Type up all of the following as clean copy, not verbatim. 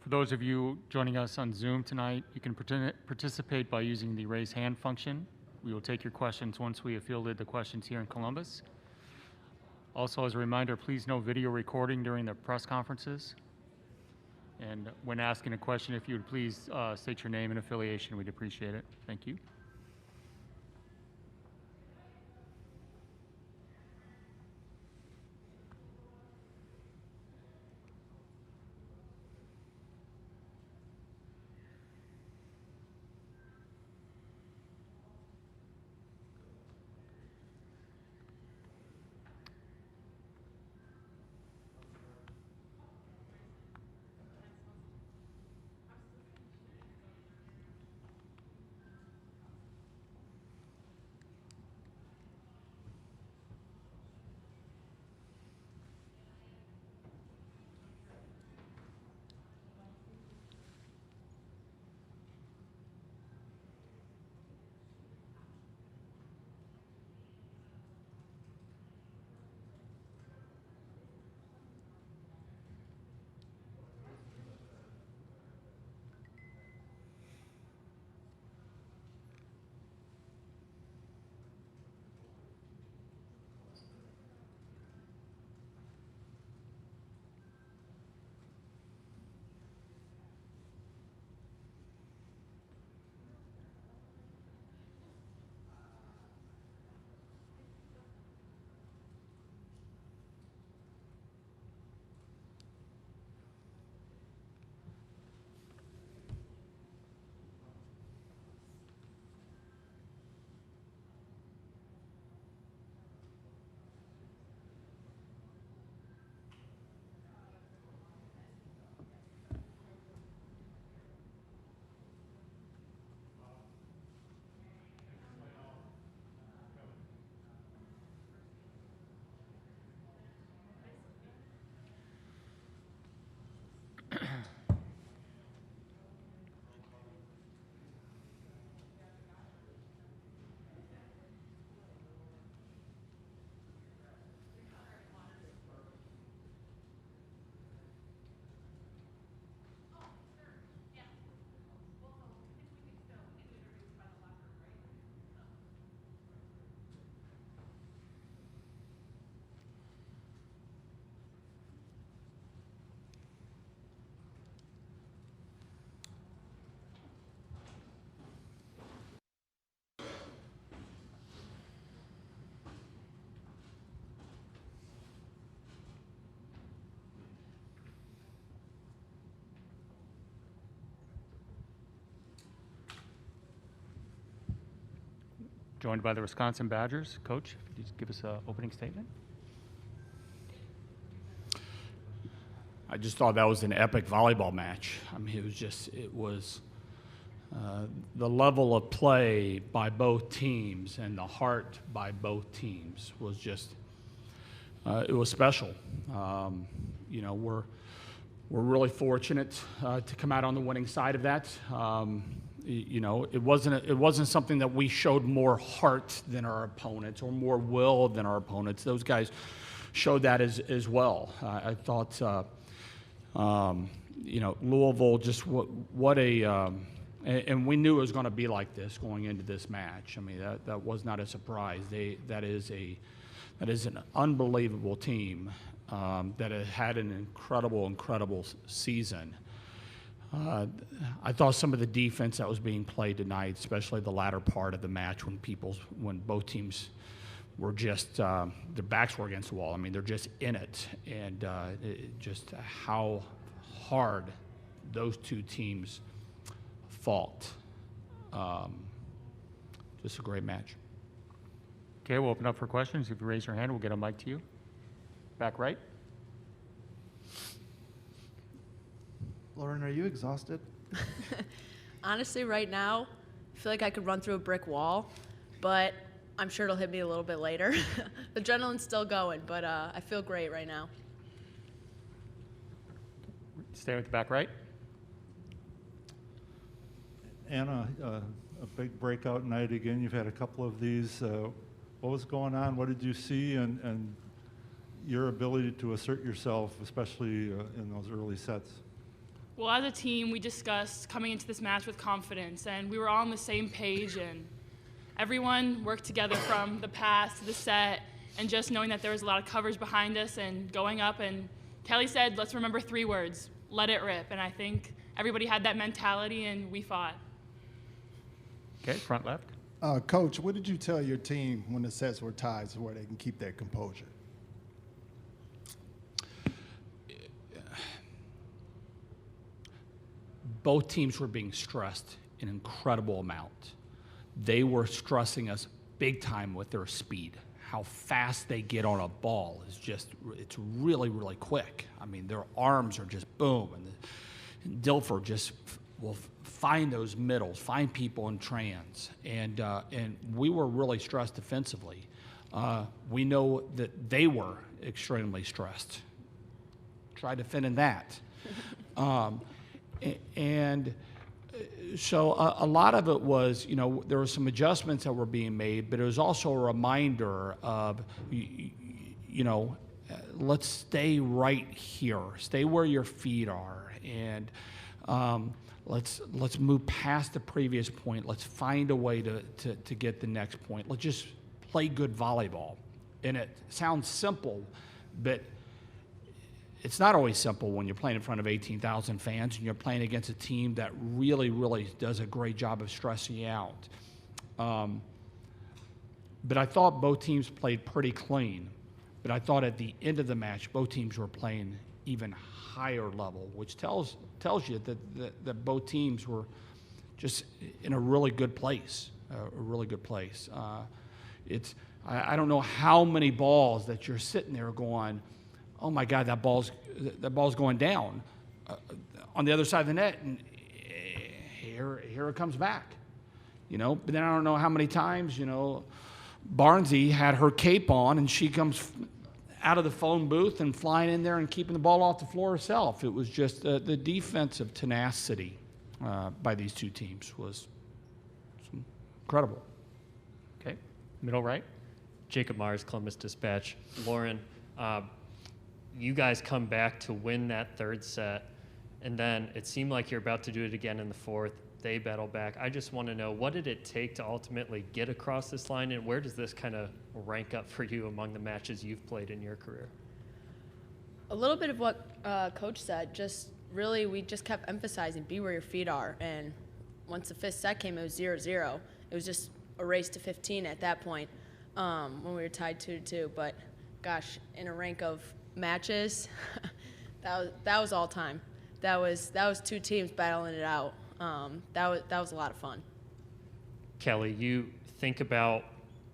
For those of you joining us on Zoom tonight, you can participate by using the raise hand function. We will take your questions once we have fielded the questions here in Columbus. Also, as a reminder, please no video recording during the press conferences. And when asking a question, if you would please state your name and affiliation, we'd appreciate it. Thank you. Joined by the Wisconsin Badgers. Coach, if you could give us an opening statement. I just thought that was an epic volleyball match. I mean, it was the level of play by both teams and the heart by both teams was just, it was special. You know, we're really fortunate to come out on the winning side of that. You know, it wasn't something that we showed more heart than our opponents or more will than our opponents. Those guys showed that as well. I thought, you know, Louisville just what a and we knew it was going to be like this going into this match. I mean, that was not a surprise. That is an unbelievable team that had an incredible season. I thought some of the defense that was being played tonight, especially the latter part of the match when both teams were just, their backs were against the wall. I mean, they're just in it. And just how hard those two teams fought. Just a great match. Okay, we'll open up for questions. If you raise your hand, we'll get a mic to you. Back right. Lauren, are you exhausted? Honestly, right now, I feel like I could run through a brick wall, but I'm sure it'll hit me a little bit later. The adrenaline's still going, but I feel great right now. Stay with the back right. Anna, a big breakout night again. You've had a couple of these. What was going on? What did you see? And your ability to assert yourself, especially in those early sets? Well, as a team, we discussed coming into this match with confidence, and we were all on the same page, and everyone worked together from the pass to the set, and just knowing that there was a lot of coverage behind us and going up. And Kelly said, let's remember 3 words, let it rip. And I think everybody had that mentality, and we fought. Okay, front left. Coach, what did you tell your team when the sets were tied so where they can keep their composure? Both teams were being stressed an incredible amount. They were stressing us big time with their speed. How fast they get on a ball is just, it's really, really quick. I mean, their arms are just boom. And Dilfer just will find those middles, find people in trans. And we were really stressed defensively. We know that they were extremely stressed. Try defending that. And so a lot of it was, you know, there were some adjustments that were being made, but it was also a reminder of, you know, let's stay right here, stay where your feet are, and let's move past the previous point. Let's find a way to get the next point. Let's just play good volleyball. And it sounds simple, but it's not always simple when you're playing in front of 18,000 fans and you're playing against a team that really, really does a great job of stressing you out. But I thought both teams played pretty clean. But I thought at the end of the match, both teams were playing even higher level, which tells you that both teams were just in a really good place, a really good place. I don't know how many balls that you're sitting there going, oh my God, that ball's going down on the other side of the net, and here it comes back, you know. But then I don't know how many times, you know, Barnesy had her cape on and she comes out of the phone booth and flying in there and keeping the ball off the floor herself. It was just the defensive tenacity by these two teams was incredible. Okay, middle right. Jacob Myers, Columbus Dispatch. Lauren, you guys come back to win that 3rd set, and then it seemed like you're about to do it again in the 4th. They battle back. I just want to know, what did it take to ultimately get across this line, and where does this kind of rank up for you among the matches you've played in your career? A little bit of what Coach said. Just really, we just kept emphasizing, be where your feet are. And once the 5th set came, it was 0-0. It was just a race to 15 at that point when we were tied 2-2. But gosh, in a rank of matches, that was all time. That was 2 teams battling it out. That was a lot of fun. Kelly, you think about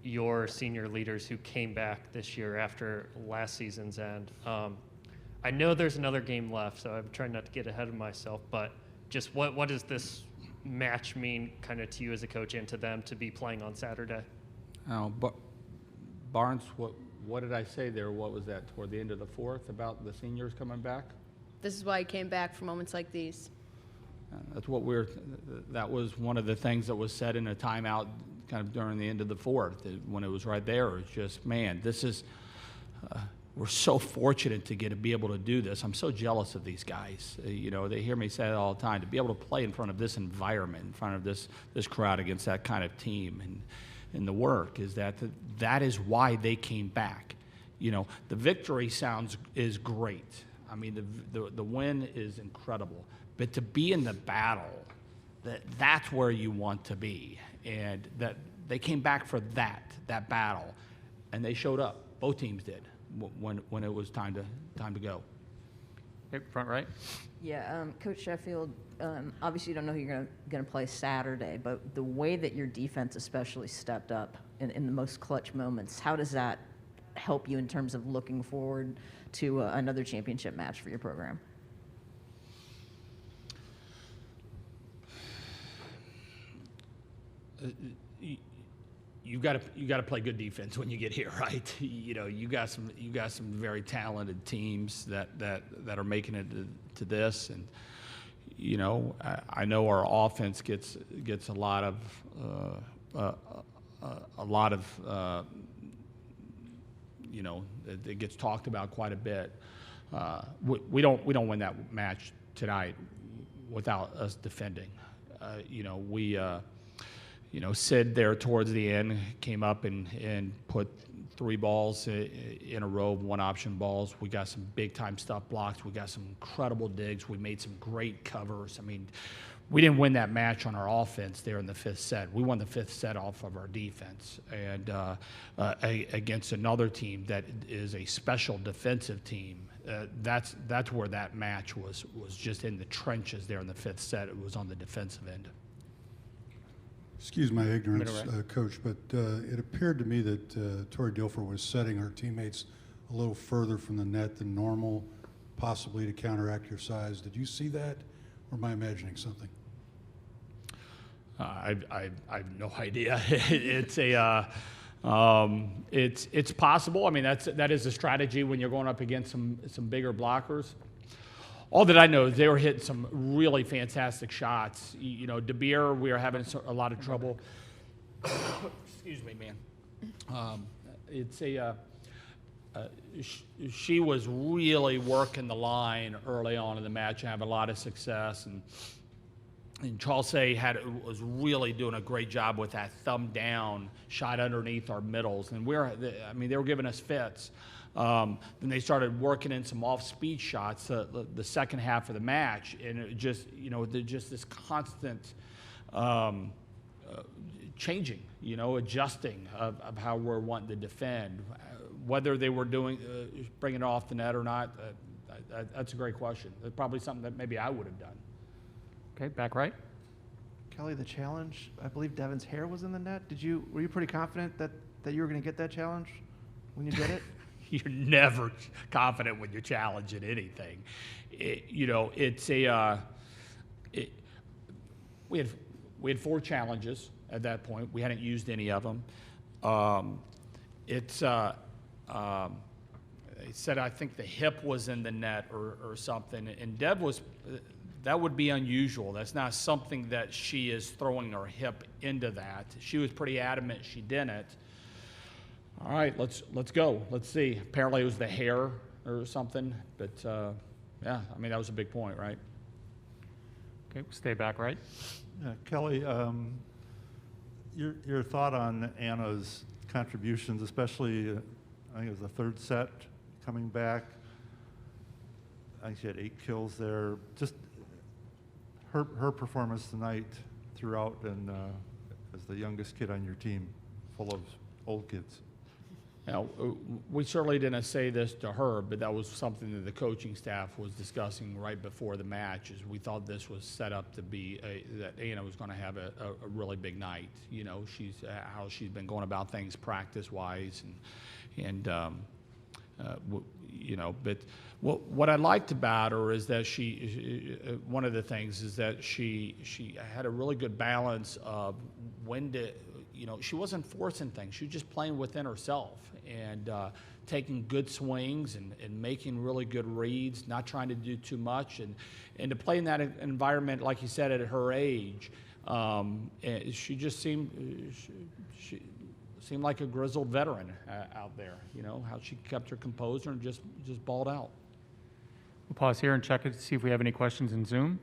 your senior leaders who came back this year after last season's end. I know there's another game left, so I'm trying not to get ahead of myself, but just what does this match mean kind of to you as a coach and to them to be playing on Saturday? But Barnes, what did I say there? What was that, toward the end of the 4th about the seniors coming back? This is why he came back for moments like these. That's what that was one of the things that was said in a timeout kind of during the end of the 4th, when it was right there. It's just, man, this is, we're so fortunate to be able to do this. I'm so jealous of these guys. You know, they hear me say it all the time, to be able to play in front of this environment, in front of this crowd against that kind of team. And the work is that is why they came back. You know, the victory is great. I mean, the win is incredible. But to be in the battle, that's where you want to be. And that they came back for that battle, and they showed up. Both teams did when it was time to go. Okay, front right. Yeah, Coach Sheffield, obviously you don't know who you're going to play Saturday, but the way that your defense especially stepped up in the most clutch moments, how does that help you in terms of looking forward to another championship match for your program? You got to play good defense when you get here, right? You know, you got some very talented teams that are making it to this, and you know, I know our offense gets a lot of you know, it gets talked about quite a bit. We don't win that match tonight. without us defending. Sid there towards the end came up and put 3 balls in a row of 1-option balls. We got some big-time stuff blocks. We got some incredible digs. We made some great covers. I mean, we didn't win that match on our offense there in the 5th set. We won the 5th set off of our defense, and against another team that is a special defensive team. That's where that match was just in the trenches there in the 5th set. It was on the defensive end. Excuse my ignorance, Coach, but it appeared to me that Tori Dilfer was setting her teammates a little further from the net than normal, possibly to counteract your size. Did you see that, or am I imagining something? I have no idea. It's possible. I mean, that is a strategy when you're going up against some bigger blockers. All that I know is they were hitting some really fantastic shots. De Beer, we are having a lot of trouble. Excuse me, man. She was really working the line early on in the match and having a lot of success. And Charles was really doing a great job with that thumb down shot underneath our middles. And they were giving us fits. Then they started working in some off-speed shots the second half of the match, and it just, just this constant changing, adjusting of how we're wanting to defend. Whether they were bringing it off the net or not, that's a great question. That's probably something that maybe I would have done. Okay, back right. Kelly, the challenge, I believe Devin's hair was in the net. Were you pretty confident that you were going to get that challenge when you did it? You're never confident when you're challenging anything. We had 4 challenges at that point. We hadn't used any of them. They said I think the hip was in the net or something, and Deb was. That would be unusual. That's not something that she is throwing her hip into that. She was pretty adamant she didn't. All right, let's go. Let's see. Apparently it was the hair or something, but yeah, I mean, that was a big point, right? Okay, we'll stay back right. Kelly, your thought on Anna's contributions, especially, I think it was the 3rd set coming back. I think she had 8 kills there. Just her performance tonight throughout, and as the youngest kid on your team, full of old kids. We certainly didn't say this to her, but that was something that the coaching staff was discussing right before the match. Is we thought this was set up to be that Anna was going to have a really big night. She's how she's been going about things practice-wise, But what I liked about her is that one of the things is that she had a really good balance of she wasn't forcing things. She was just playing within herself and taking good swings and making really good reads, not trying to do too much. And to play in that environment, like you said, at her age, she just seemed like a grizzled veteran out there. How she kept her composure and just balled out. We'll pause here and check it to see if we have any questions in Zoom.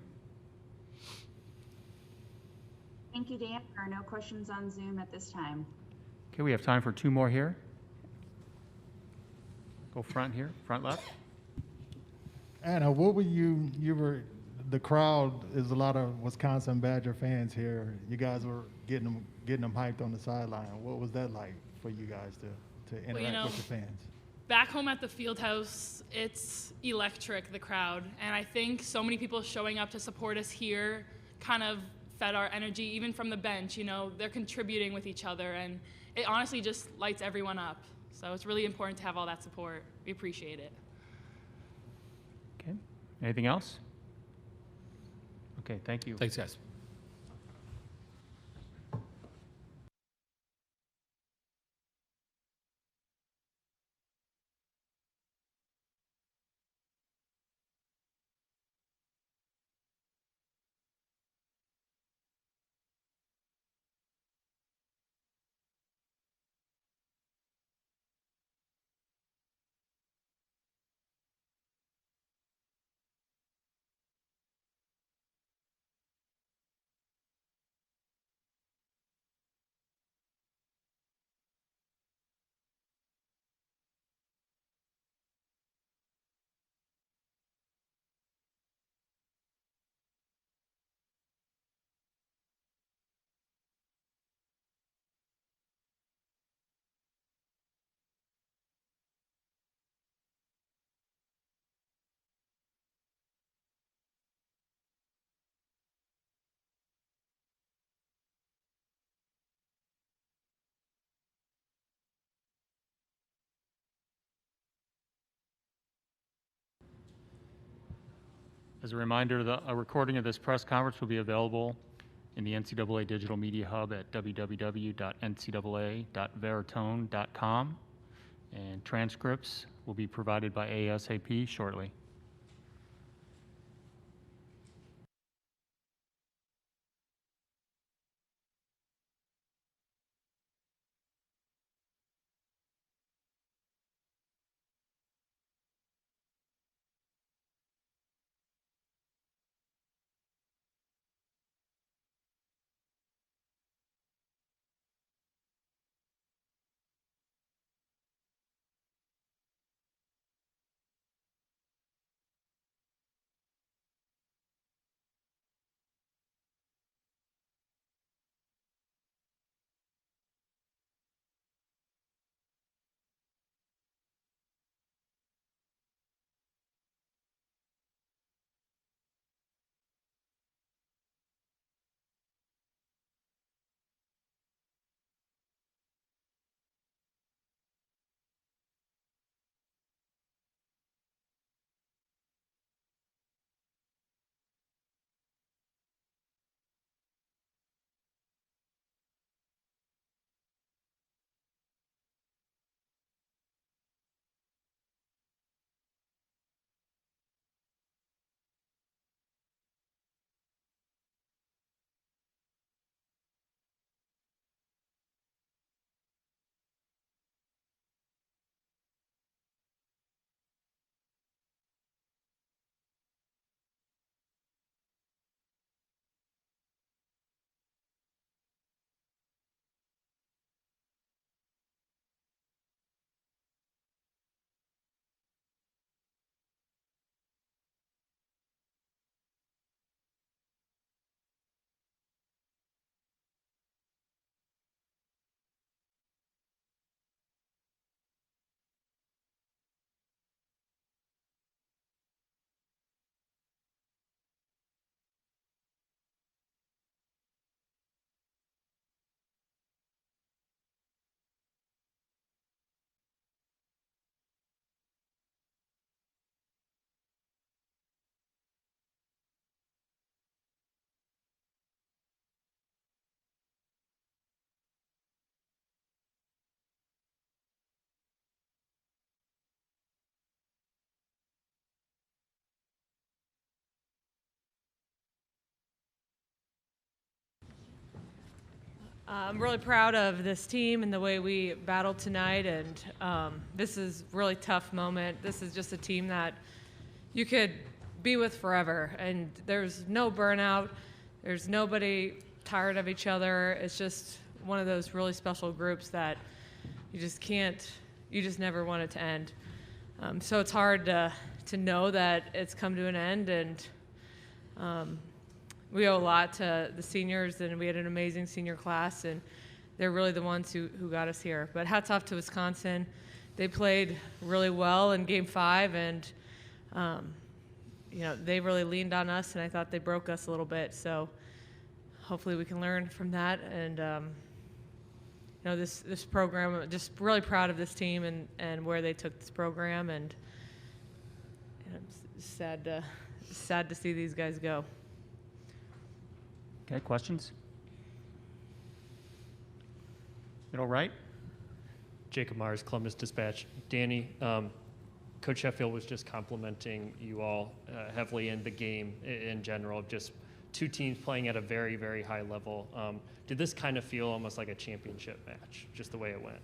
Thank you, Dan. There are no questions on Zoom at this time. Okay, we have time for 2 more here. Go front here, front left. Anna, what were the crowd is a lot of Wisconsin Badger fans here. You guys were getting them hyped on the sideline. What was that like for you guys to interact with the fans? Back home at the Fieldhouse, it's electric, the crowd. And I think so many people showing up to support us here kind of fed our energy, even from the bench. They're contributing with each other, and it honestly just lights everyone up. So it's really important to have all that support. We appreciate it. Okay, anything else? Okay, thank you. Thanks, guys. As a reminder, a recording of this press conference will be available in the NCAA Digital Media Hub at www.ncaa.veritone.com, and transcripts will be provided by ASAP shortly. I'm really proud of this team and the way we battled tonight, and this is a really tough moment. This is just a team that you could be with forever, and there's no burnout. There's nobody tired of each other. It's just one of those really special groups that you just never want it to end. So it's hard to know that it's come to an end, and we owe a lot to the seniors, and we had an amazing senior class, and they're really the ones who got us here. But hats off to Wisconsin. They played really well in Game 5, and they really leaned on us, and I thought they broke us a little bit. So hopefully we can learn from that. And this program, I'm just really proud of this team and where they took this program, and I'm sad to see these guys go. Okay, questions? Middle right. Jacob Mars, Columbus Dispatch. Danny, Coach Sheffield was just complimenting you all heavily in the game in general, just two teams playing at a very, very high level. Did this kind of feel almost like a championship match, just the way it went?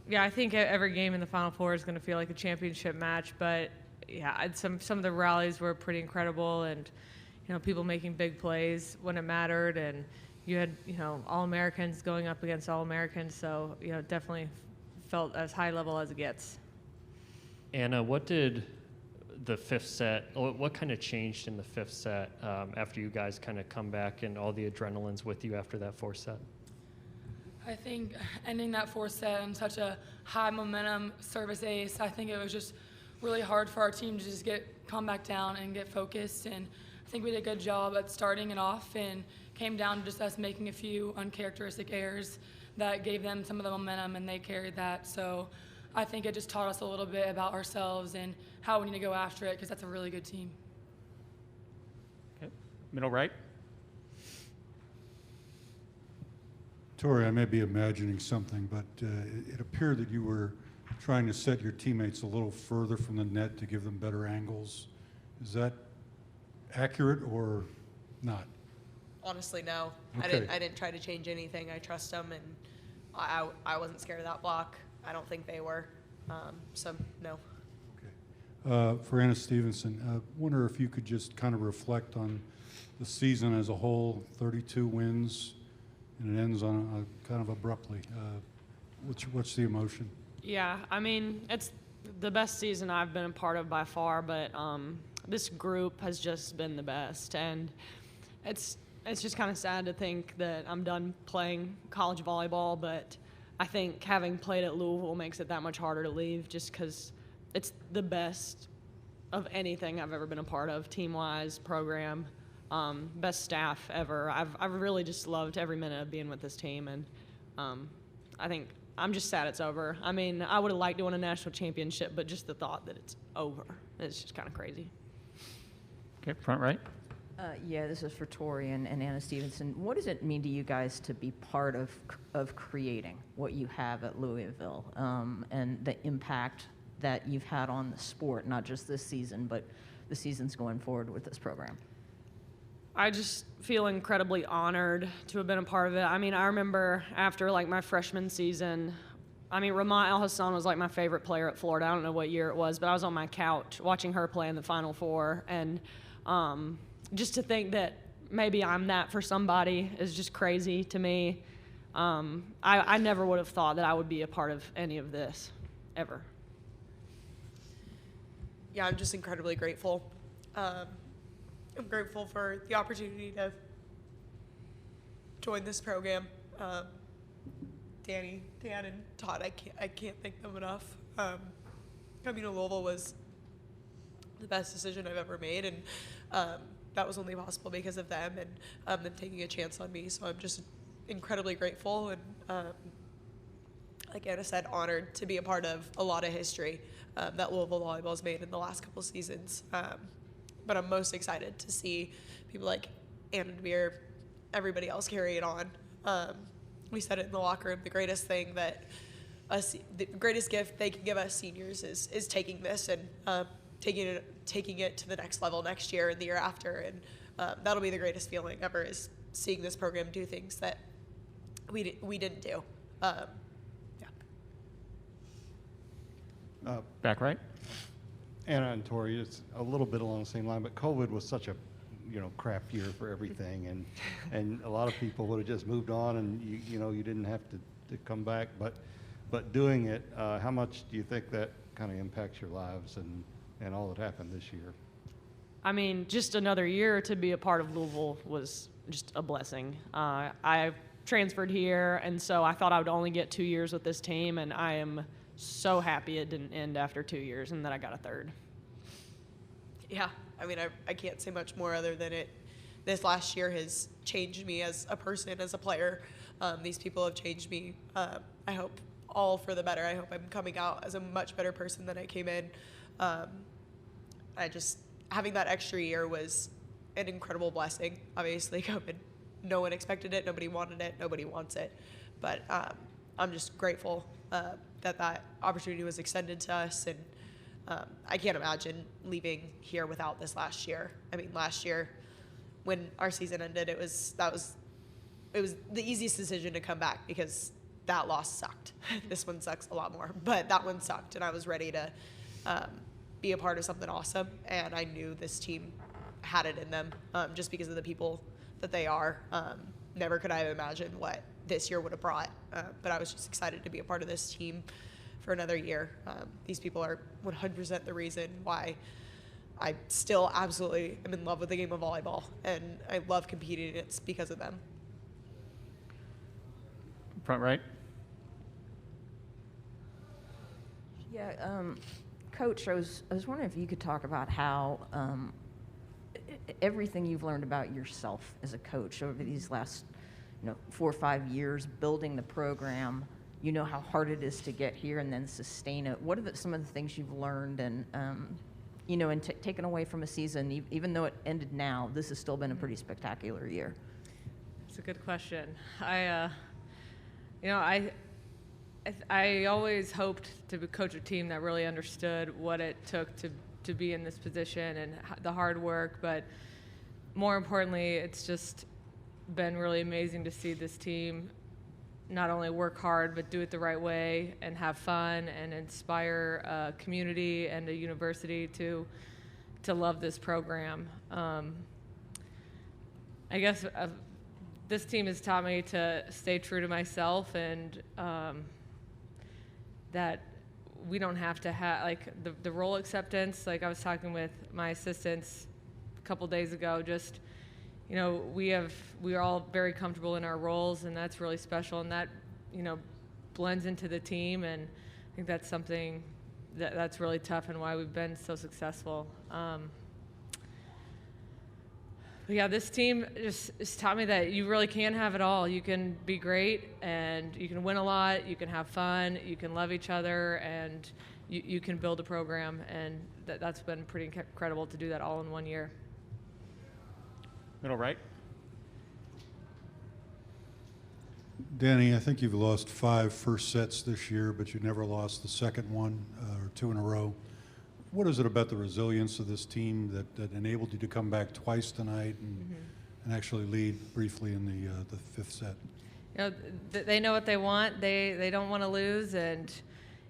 Yeah, I think every game in the Final Four is going to feel like a championship match, but yeah, some of the rallies were pretty incredible, and people making big plays when it mattered, and you had All-Americans going up against All-Americans, so definitely felt as high level as it gets. Anna, what did the fifth set, what kind of changed in the fifth set after you guys kind of come back and all the adrenaline's with you after that fourth set? I think ending that fourth set on such a high momentum service ace, I think it was just really hard for our team to just calm back down and get focused, and I think we did a good job at starting it off, and came down to just us making a few uncharacteristic errors that gave them some of the momentum, and they carried that. So I think it just taught us a little bit about ourselves and how we need to go after it, because that's a really good team. Middle right. Tori, I may be imagining something, but it appeared that you were trying to set your teammates a little further from the net to give them better angles. Is that accurate or not? Honestly, no. Okay. I didn't try to change anything. I trust them, and I wasn't scared of that block. I don't think they were. So, no. For Anna Stevenson, I wonder if you could just kind of reflect on the season as a whole, 32 wins, and it ends on a kind of abruptly. What's the emotion? Yeah, I mean, it's the best season I've been a part of by far, but this group has just been the best, and it's just kind of sad to think that I'm done playing college volleyball, but I think having played at Louisville makes it that much harder to leave just because it's the best of anything I've ever been a part of, team-wise, program, best staff ever. I've really just loved every minute of being with this team, and I think I'm just sad it's over. I mean, I would have liked to win a national championship, but just the thought that it's over, it's just kind of crazy. Okay, front right. Yeah, this is for Tori and Anna Stevenson. What does it mean to you guys to be part of creating what you have at Louisville and the impact that you've had on the sport, not just this season, but the seasons going forward with this program? I just feel incredibly honored to have been a part of it. I mean, I remember after like my freshman season, I mean, Ramah El Hassan was like my favorite player at Florida. I don't know what year it was, but I was on my couch watching her play in the Final Four, and just to think that maybe I'm that for somebody is just crazy to me. I never would have thought that I would be a part of any of this, ever. Yeah, I'm just incredibly grateful. I'm grateful for the opportunity to join this program. Dan and Todd, I can't thank them enough. Coming to Louisville was the best decision I've ever made, and that was only possible because of them and them taking a chance on me. So I'm just incredibly grateful and, like Anna said, honored to be a part of a lot of history that Louisville volleyball has made in the last couple seasons. But I'm most excited to see people like Anna DeBeer, everybody else carry it on. We said it in the locker room, the greatest thing that the greatest gift they can give us seniors is taking this and taking it to the next level next year and the year after, and that'll be the greatest feeling ever, is seeing this program do things that we didn't do. Back right. Anna and Tori, it's a little bit along the same line, but COVID was such a crap year for everything, and a lot of people would have just moved on, and you didn't have to come back, but doing it, how much do you think that kind of impacts your lives and all that happened this year? I mean, just another year to be a part of Louisville was just a blessing. I transferred here, and so I thought I would only get 2 years with this team, and I am so happy it didn't end after 2 years and that I got a third. Yeah, I mean, I can't say much more other than this last year has changed me as a person, as a player. These people have changed me, I hope, all for the better. I hope I'm coming out as a much better person than I came in. Having that extra year was an incredible blessing. Obviously, COVID, no one expected it, nobody wanted it, nobody wants it. But I'm just grateful that opportunity was extended to us, and I can't imagine leaving here without this last year. I mean, last year when our season ended, it was the easiest decision to come back because that loss sucked. This one sucks a lot more, but that one sucked, and I was ready to be a part of something awesome, and I knew this team had it in them just because of the people that they are. Never could I have imagined what this year would have brought, but I was just excited to be a part of this team for another year. These people are 100% the reason why I still absolutely am in love with the game of volleyball, and I love competing. It's because of them. Front right. Yeah, Coach, I was wondering if you could talk about how everything you've learned about yourself as a coach over these last 4 or 5 years, building the program, how hard it is to get here and then sustain it. What are some of the things you've learned, and you know, and taken away from a season, even though it ended now, this has still been a pretty spectacular year? It's a good question. I always hoped to coach a team that really understood what it took to be in this position and the hard work, but more importantly, it's just been really amazing to see this team not only work hard, but do it the right way and have fun and inspire a community and a university to love this program. I guess this team has taught me to stay true to myself, and that we don't have to have, like, the role acceptance. Like, I was talking with my assistants a couple days ago, just, you know, we are all very comfortable in our roles, and that's really special, and that, you know, blends into the team, and I think that's something that's really tough and why we've been so successful. But yeah, this team just taught me that you really can have it all. You can be great, and you can win a lot, you can have fun, you can love each other, and you can build a program, and that's been pretty incredible to do that all in 1 year. Middle right. Danny, I think you've lost 5 first sets this year, but you never lost the second one or 2 in a row. What is it about the resilience of this team that enabled you to come back twice tonight and actually lead briefly in the 5th set? You know, they know what they want. They don't want to lose, and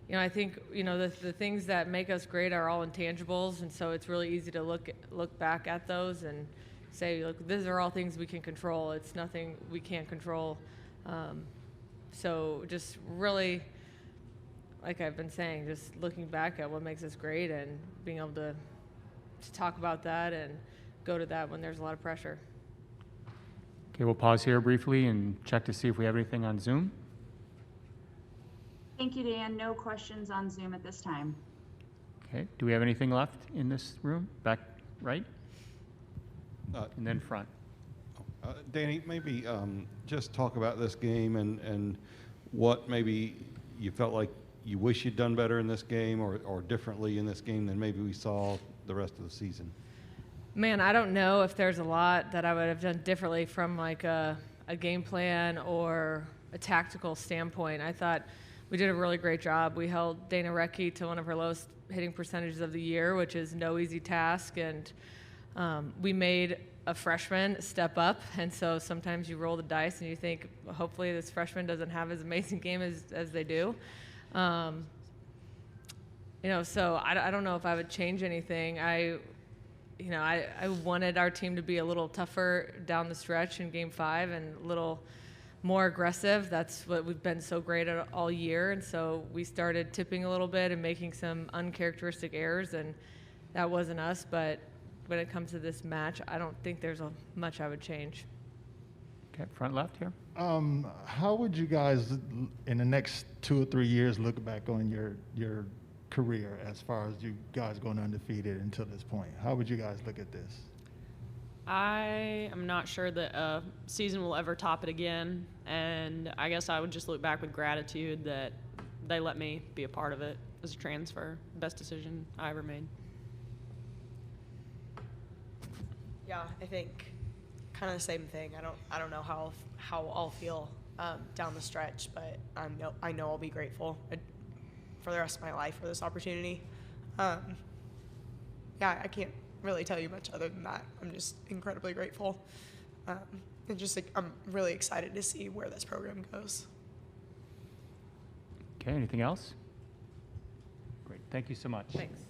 you know, I think, you know, the things that make us great are all intangibles, and so it's really easy to look back at those and say, look, these are all things we can control. It's nothing we can't control. So just really, like I've been saying, just looking back at what makes us great and being able to talk about that and go to that when there's a lot of pressure. Okay, we'll pause here briefly and check to see if we have anything on Zoom. Thank you, Dan. No questions on Zoom at this time. Okay, do we have anything left in this room? Back right? And then front. Danny, maybe just talk about this game and what maybe you felt like you wish you'd done better in this game or differently in this game than maybe we saw the rest of the season. Man, I don't know if there's a lot that I would have done differently from like a game plan or a tactical standpoint. I thought we did a really great job. We held Dana Recchi to one of her lowest hitting percentages of the year, which is no easy task, and we made a freshman step up, and so sometimes you roll the dice and you think, hopefully this freshman doesn't have as amazing game as they do. You know, so I don't know if I would change anything. I wanted our team to be a little tougher down the stretch in Game 5 and a little more aggressive. That's what we've been so great at all year, and so we started tipping a little bit and making some uncharacteristic errors, and that wasn't us, but when it comes to this match, I don't think there's much I would change. Okay, front left here. How would you guys, in the next 2 or 3 years, look back on your career as far as you guys going undefeated until this point? How would you guys look at this? I am not sure that a season will ever top it again, and I guess I would just look back with gratitude that they let me be a part of it as a transfer. Best decision I ever made. Yeah, I think kind of the same thing. I don't know how I'll feel down the stretch, but I know I'll be grateful for the rest of my life for this opportunity. Yeah, I can't really tell you much other than that. I'm just incredibly grateful, and just like, I'm really excited to see where this program goes. Okay, anything else? Great, thank you so much. Thanks.